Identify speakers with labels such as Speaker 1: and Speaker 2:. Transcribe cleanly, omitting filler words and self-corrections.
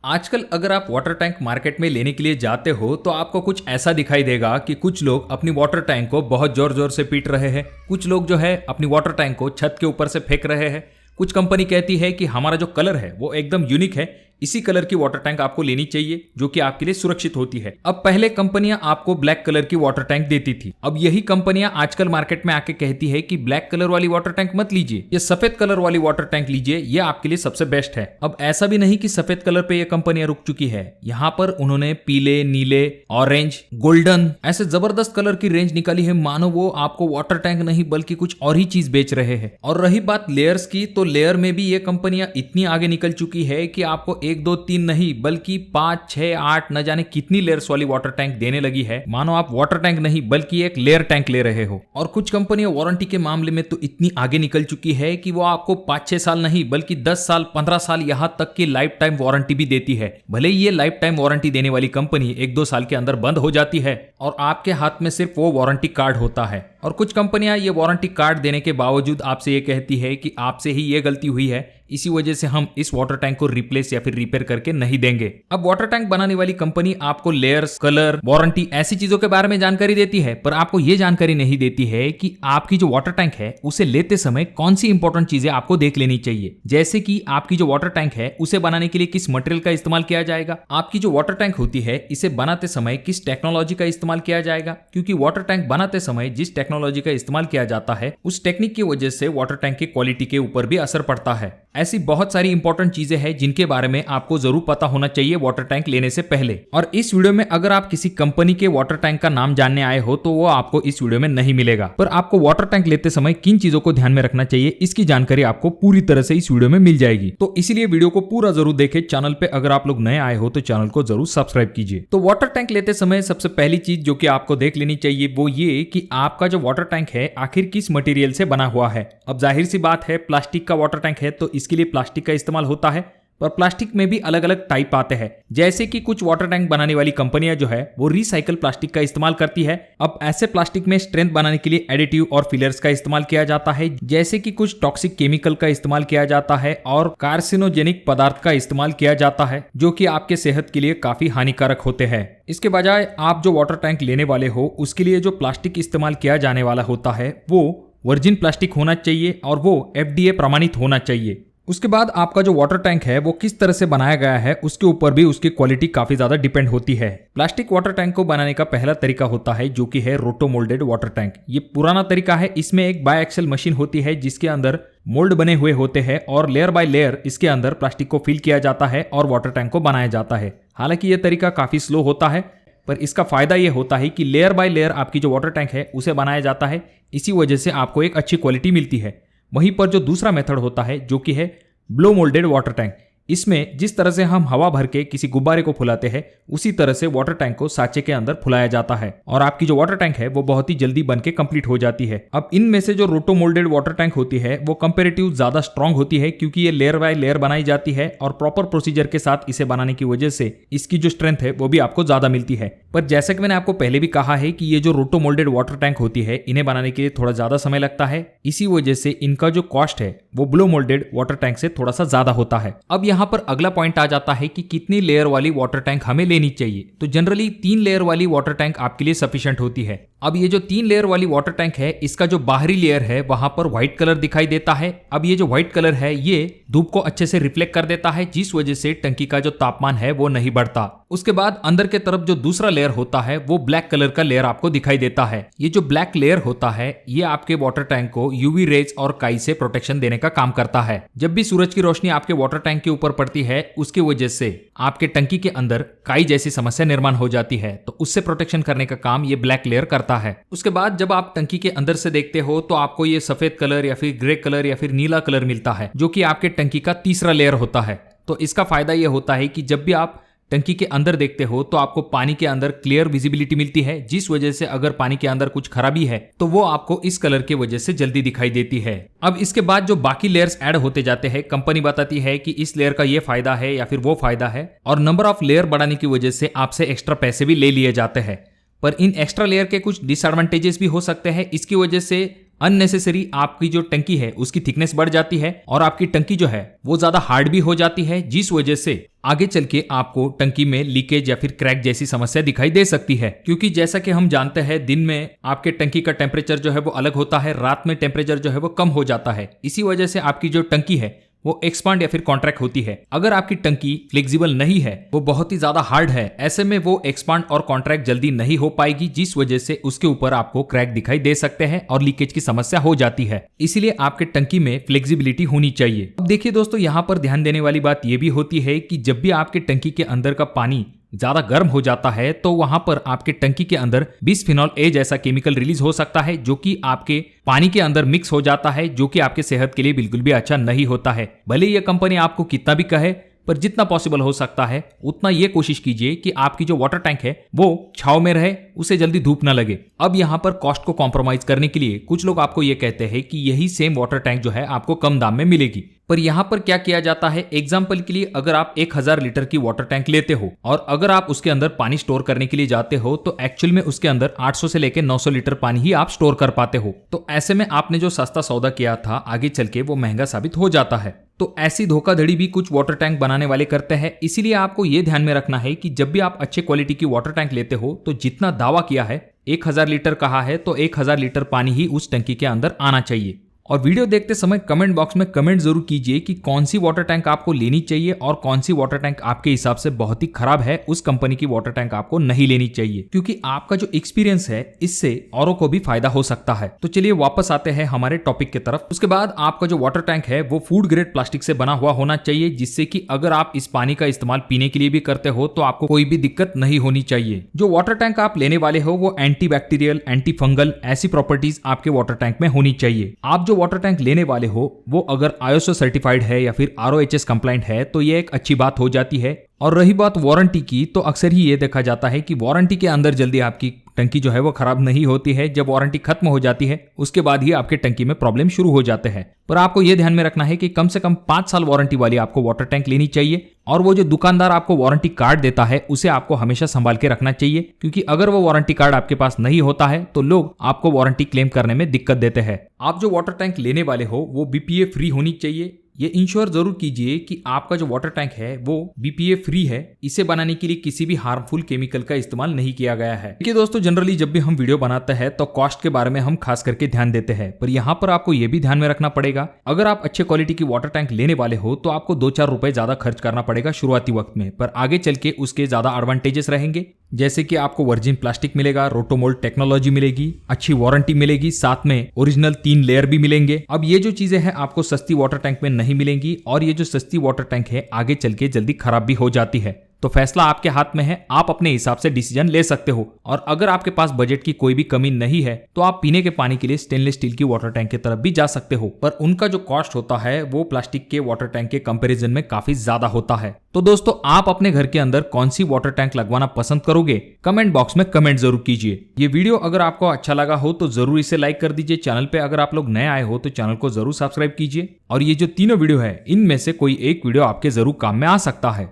Speaker 1: आजकल अगर आप वाटर टैंक मार्केट में लेने के लिए जाते हो तो आपको कुछ ऐसा दिखाई देगा कि कुछ लोग अपनी वाटर टैंक को बहुत जोर जोर से पीट रहे हैं। कुछ लोग जो है अपनी वाटर टैंक को छत के ऊपर से फेंक रहे हैं। कुछ कंपनी कहती है कि हमारा जो कलर है वो एकदम यूनिक है, इसी कलर की वाटर टैंक आपको लेनी चाहिए जो कि आपके लिए सुरक्षित होती है। अब पहले कंपनियां आपको ब्लैक कलर की वाटर टैंक देती थी, अब यही कंपनियां आजकल मार्केट में आके कहती है कि ब्लैक कलर वाली वाटर टैंक मत लीजिए, ये सफेद कलर वाली वाटर टैंक लीजिए, ये आपके लिए सबसे बेस्ट है। अब ऐसा भी नहीं कि सफेद कलर पे ये कंपनियां रुक चुकी है, यहाँ पर उन्होंने पीले, नीले, ऑरेंज, गोल्डन ऐसे जबरदस्त कलर की रेंज निकाली है, मानो वो आपको वाटर टैंक नहीं बल्कि कुछ और ही चीज बेच रहे हैं। और रही बात लेयर्स की, तो लेयर में भी ये कंपनियां इतनी आगे निकल चुकी है कि आपको 1 2 3 नहीं बल्कि 5 6 8 न जाने कितनी लेयर्स वाली वाटर टैंक देने लगी है, मानो आप वाटर टैंक नहीं बल्कि एक लेयर टैंक ले रहे हो। और कुछ कंपनियां वारंटी के मामले में तो इतनी आगे निकल चुकी है कि वो आपको 5-6 साल नहीं बल्कि 10 साल 15 साल यहां तक की लाइफ टाइम वारंटी भी देती है। भले ही ये लाइफ टाइम वारंटी देने वाली कंपनी 1-2 साल के अंदर बंद हो जाती है और आपके हाथ में सिर्फ वो वारंटी कार्ड होता है। और कुछ कंपनियां ये वारंटी कार्ड देने के बावजूद आपसे ये कहती है कि आपसे ही ये गलती हुई है, इसी वजह से हम इस वाटर टैंक को रिप्लेस या फिर रिपेयर करके नहीं देंगे। अब वाटर टैंक बनाने वाली कंपनी आपको लेयर्स, कलर, वारंटी ऐसी चीजों के बारे में जानकारी देती है, पर आपको ये जानकारी नहीं देती है कि आपकी जो वाटर टैंक है उसे लेते समय कौन सी इंपॉर्टेंट चीजें आपको देख लेनी चाहिए। जैसे कि आपकी जो वाटर टैंक है उसे बनाने के लिए किस मटेरियल का इस्तेमाल किया जाएगा, आपकी जो वाटर टैंक होती है इसे बनाते समय किस टेक्नोलॉजी का इस्तेमाल किया जाएगा, क्योंकि वाटर टैंक बनाते समय जिस टेक्नोलॉजी का इस्तेमाल किया जाता है उस टेक्निक की वजह से वाटर टैंक की क्वालिटी के ऊपर भी असर पड़ता है। ऐसी बहुत सारी इंपॉर्टेंट चीजें हैं जिनके बारे में आपको जरूर पता होना चाहिए वाटर टैंक लेने से पहले। और इस वीडियो में अगर आप किसी कंपनी के वाटर टैंक का नाम जानने आए हो तो वो आपको इस वीडियो में नहीं मिलेगा, पर आपको वाटर टैंक लेते समय किन चीजों को ध्यान में रखना चाहिए इसकी जानकारी आपको पूरी तरह से इस वीडियो में मिल जाएगी। तो इसीलिए वीडियो को पूरा जरूर देखें। चैनल पे अगर आप लोग नए आए हो तो चैनल को जरूर सब्सक्राइब कीजिए। तो वाटर टैंक लेते समय सबसे पहली चीज जो कि आपको देख लेनी चाहिए वो ये कि आपका जो वाटर टैंक है आखिर किस मटेरियल से बना हुआ है। अब जाहिर सी बात है, प्लास्टिक का वाटर टैंक है तो इसके लिए प्लास्टिक का इस्तेमाल होता है, पर प्लास्टिक में भी अलग अलग टाइप आते हैं। जैसे कि कुछ वाटर टैंक बनाने वाली कंपनियां जो है वो रिसाइकल प्लास्टिक का इस्तेमाल करती है। अब ऐसे प्लास्टिक में स्ट्रेंथ बनाने के लिए एडिटिव और फिलर्स का इस्तेमाल किया जाता है, जैसे कि कुछ टॉक्सिक केमिकल का इस्तेमाल किया जाता है और कार्सिनोजेनिक पदार्थ का इस्तेमाल किया जाता है जो कि आपके सेहत के लिए काफी हानिकारक होते हैं। इसके बजाय आप जो वाटर टैंक लेने वाले हो उसके लिए जो प्लास्टिक इस्तेमाल किया जाने वाला होता है वो वर्जिन प्लास्टिक होना चाहिए और वो FDA प्रमाणित होना चाहिए। उसके बाद आपका जो वाटर टैंक है वो किस तरह से बनाया गया है उसके ऊपर भी उसकी क्वालिटी काफी ज्यादा डिपेंड होती है। प्लास्टिक वाटर टैंक को बनाने का पहला तरीका होता है जो कि है रोटो मोल्डेड वाटर टैंक। ये पुराना तरीका है, इसमें एक बायएक्सल मशीन होती है जिसके अंदर मोल्ड बने हुए होते हैं और लेयर बाय लेयर इसके अंदर प्लास्टिक को फिल किया जाता है और वाटर टैंक को बनाया जाता है। हालांकि यह तरीका काफी स्लो होता है, पर इसका फायदा यह होता है कि लेयर बाय लेयर आपकी जो वाटर टैंक है उसे बनाया जाता है, इसी वजह से आपको एक अच्छी क्वालिटी मिलती है। वहीं पर जो दूसरा मेथड होता है जो कि है ब्लो मोल्डेड वाटर टैंक, इसमें जिस तरह से हम हवा भर के किसी गुब्बारे को फुलाते हैं उसी तरह से वाटर टैंक को सांचे के अंदर फुलाया जाता है और आपकी जो वाटर टैंक है वो बहुत ही जल्दी बन के कंप्लीट हो जाती है। अब इनमें से जो रोटो मोल्डेड वाटर टैंक होती है वो कंपैरेटिव ज्यादा स्ट्रांग होती है क्योंकि ये लेयर बाय लेयर बनाई जाती है और प्रॉपर प्रोसीजर के साथ इसे बनाने की वजह से इसकी जो स्ट्रेंथ है वो भी आपको ज्यादा मिलती है। पर जैसा कि मैंने आपको पहले भी कहा है कि ये जो रोटो मोल्डेड वाटर टैंक होती है इन्हें बनाने के लिए थोड़ा ज्यादा समय लगता है, इसी वजह से इनका जो कॉस्ट है वो ब्लो मोल्डेड वाटर टैंक से थोड़ा सा ज्यादा होता है। अब यहाँ पर अगला पॉइंट आ जाता है कि कितनी लेयर वाली वाटर टैंक हमें लेनी चाहिए। तो जनरली 3 लेयर वाली वाटर टैंक आपके लिए सफिशिएंट होती है। अब ये जो 3 लेयर वाली वाटर टैंक है इसका जो बाहरी लेयर है वहां पर व्हाइट कलर दिखाई देता है। अब ये जो व्हाइट कलर है ये धूप को अच्छे से रिफ्लेक्ट कर देता है जिस वजह से टंकी का जो तापमान है वो नहीं बढ़ता। उसके बाद अंदर के तरफ जो दूसरा लेयर होता है वो ब्लैक कलर का लेयर आपको दिखाई देता है। ये जो ब्लैक लेयर होता है ये आपके वाटर टैंक को यूवी रेज और काई से प्रोटेक्शन देने का काम करता है। जब भी सूरज की रोशनी आपके वाटर टैंक के ऊपर पड़ती है उसकी वजह से आपके टंकी के अंदर काई जैसी समस्या निर्माण हो जाती है, तो उससे प्रोटेक्शन करने का काम ये ब्लैक लेयर करता है। उसके बाद जब आप टंकी के अंदर से देखते हो तो आपको ये सफेद कलर या फिर ग्रे कलर या फिर नीला कलर मिलता है जो कि आपके टंकी का तीसरा लेयर होता है। तो इसका फायदा ये होता है कि जब भी आप टंकी के अंदर देखते हो तो आपको पानी के अंदर क्लियर विजिबिलिटी मिलती है, जिस वजह से अगर पानी के अंदर कुछ खराबी है तो वो आपको इस कलर की वजह से जल्दी दिखाई देती है। अब इसके बाद जो बाकी लेयर्स ऐड होते जाते हैं, कंपनी बताती है कि इस लेयर का ये फायदा है या फिर वो फायदा है, और नंबर ऑफ लेयर बढ़ाने की वजह से आपसे एक्स्ट्रा पैसे भी ले लिए जाते हैं। पर इन एक्स्ट्रा लेयर के कुछ डिसएडवांटेजेस भी हो सकते हैं। इसकी वजह से अननेसेसरी आपकी जो टंकी है उसकी थिकनेस बढ़ जाती है और आपकी टंकी जो है वो ज्यादा हार्ड भी हो जाती है, जिस वजह से आगे चल के आपको टंकी में लीकेज या फिर क्रैक जैसी समस्या दिखाई दे सकती है। क्योंकि जैसा कि हम जानते हैं दिन में आपके टंकी का टेम्परेचर जो है वो अलग होता है, रात में टेम्परेचर जो है वो कम हो जाता है। इसी वजह से आपकी जो टंकी है वो एक्सपांड या फिर कॉन्ट्रैक्ट होती है। अगर आपकी टंकी फ्लेक्सिबल नहीं है, वो बहुत ही ज्यादा हार्ड है, ऐसे में वो एक्सपांड और कॉन्ट्रैक्ट जल्दी नहीं हो पाएगी, जिस वजह से उसके ऊपर आपको क्रैक दिखाई दे सकते हैं और लीकेज की समस्या हो जाती है। इसीलिए आपके टंकी में फ्लेक्सिबिलिटी होनी चाहिए। अब देखिए दोस्तों, यहाँ पर ध्यान देने वाली बात यह भी होती है कि जब भी आपके टंकी के अंदर का पानी ज्यादा गर्म हो जाता है तो वहां पर आपके टंकी के अंदर बिस्फेनॉल ए जैसा केमिकल रिलीज हो सकता है, जो कि आपके पानी के अंदर मिक्स हो जाता है, जो कि आपके सेहत के लिए बिल्कुल भी अच्छा नहीं होता है। भले यह कंपनी आपको कितना भी कहे, पर जितना पॉसिबल हो सकता है उतना ये कोशिश कीजिए कि आपकी जो वाटर टैंक है वो छाव में रहे, उसे जल्दी धूप ना लगे। अब यहाँ पर कॉस्ट को कॉम्प्रोमाइज करने के लिए कुछ लोग आपको ये कहते हैं कि यही सेम वाटर टैंक जो है आपको कम दाम में मिलेगी। पर यहाँ पर क्या किया जाता है, एग्जाम्पल के लिए अगर आप 1000 लीटर की वाटर टैंक लेते हो और अगर आप उसके अंदर पानी स्टोर करने के लिए जाते हो तो एक्चुअल में उसके अंदर 800 से लेकर 900 लीटर पानी ही आप स्टोर कर पाते हो। तो ऐसे में आपने जो सस्ता सौदा किया था आगे चल के वो महंगा साबित हो जाता है। तो ऐसी धोखाधड़ी भी कुछ वाटर टैंक बनाने वाले करते हैं। इसीलिए आपको ये ध्यान में रखना है कि जब भी आप अच्छे क्वालिटी की वाटर टैंक लेते हो तो जितना दावा किया है 1000 लीटर कहा है तो 1000 लीटर पानी ही उस टंकी के अंदर आना चाहिए। और वीडियो देखते समय कमेंट बॉक्स में कमेंट जरूर कीजिए कि कौन सी वाटर टैंक आपको लेनी चाहिए और कौन सी वाटर टैंक आपके हिसाब से बहुत ही खराब है, उस कंपनी की वाटर टैंक आपको नहीं लेनी चाहिए, क्योंकि आपका जो एक्सपीरियंस है इससे औरों को भी फायदा हो सकता है। तो चलिए वापस आते हैं हमारे टॉपिक की तरफ। उसके बाद आपका जो वाटर टैंक है वो फूड ग्रेड प्लास्टिक से बना हुआ होना चाहिए, जिससे कि अगर आप इस पानी का इस्तेमाल पीने के लिए भी करते हो तो आपको कोई भी दिक्कत नहीं होनी चाहिए। जो वाटर टैंक आप लेने वाले हो वो एंटी बैक्टीरियल, एंटी फंगल ऐसी प्रॉपर्टीज आपके वाटर टैंक में होनी चाहिए। आप जो वाटर टैंक लेने वाले हो वो अगर ISO सर्टिफाइड है या फिर RoHS कंप्लाइंट है तो ये एक अच्छी बात हो जाती है। और रही बात वारंटी की, तो अक्सर ही ये देखा जाता है कि वारंटी के अंदर जल्दी आपकी टंकी जो है वो खराब नहीं होती है। जब वारंटी खत्म हो जाती है उसके बाद ही आपके टंकी में प्रॉब्लम शुरू हो जाते हैं। पर आपको ये ध्यान में रखना है कि कम से कम 5 साल वारंटी वाली आपको वाटर टैंक लेनी चाहिए और वो जो दुकानदार आपको वारंटी कार्ड देता है उसे आपको हमेशा संभाल के रखना चाहिए, क्योंकि अगर वो वारंटी कार्ड आपके पास नहीं होता है तो लोग आपको वारंटी क्लेम करने में दिक्कत देते हैं। आप जो वाटर टैंक लेने वाले हो वो BPA फ्री होनी चाहिए। ये इंश्योर जरूर कीजिए कि आपका जो वाटर टैंक है वो BPA फ्री है। इसे बनाने के लिए किसी भी हार्मफुल केमिकल का इस्तेमाल नहीं किया गया है। देखिए दोस्तों, जनरली जब भी हम वीडियो बनाते हैं तो कॉस्ट के बारे में हम खास करके ध्यान देते हैं, पर यहाँ पर आपको ये भी ध्यान में रखना पड़ेगा, अगर आप अच्छे क्वालिटी की वाटर टैंक लेने वाले हो तो आपको 2-4 रुपए ज्यादा खर्च करना पड़ेगा शुरुआती वक्त में, पर आगे चल के उसके ज्यादा एडवांटेजेस रहेंगे, जैसे कि आपको वर्जिन प्लास्टिक मिलेगा, रोटोमोल्ड टेक्नोलॉजी मिलेगी, अच्छी वारंटी मिलेगी, साथ में ओरिजिनल 3 लेयर भी मिलेंगे। अब ये जो चीजें हैं आपको सस्ती वाटर टैंक में नहीं मिलेंगी और ये जो सस्ती वाटर टैंक है आगे चल के जल्दी खराब भी हो जाती है। तो फैसला आपके हाथ में है, आप अपने हिसाब से डिसीजन ले सकते हो। और अगर आपके पास बजट की कोई भी कमी नहीं है तो आप पीने के पानी के लिए स्टेनलेस स्टील की वाटर टैंक की तरफ भी जा सकते हो, पर उनका जो कॉस्ट होता है वो प्लास्टिक के वाटर टैंक के कंपैरिजन में काफी ज्यादा होता है। तो दोस्तों, आप अपने घर के अंदर कौन सी वाटर टैंक लगवाना पसंद करोगे, कमेंट बॉक्स में कमेंट जरूर कीजिए। ये वीडियो अगर आपको अच्छा लगा हो तो जरूर इसे लाइक कर दीजिए। चैनल पे अगर आप लोग नए आए हो तो चैनल को जरूर सब्सक्राइब कीजिए। और ये जो तीनों वीडियो है इनमें से कोई एक वीडियो आपके जरूर काम में आ सकता है।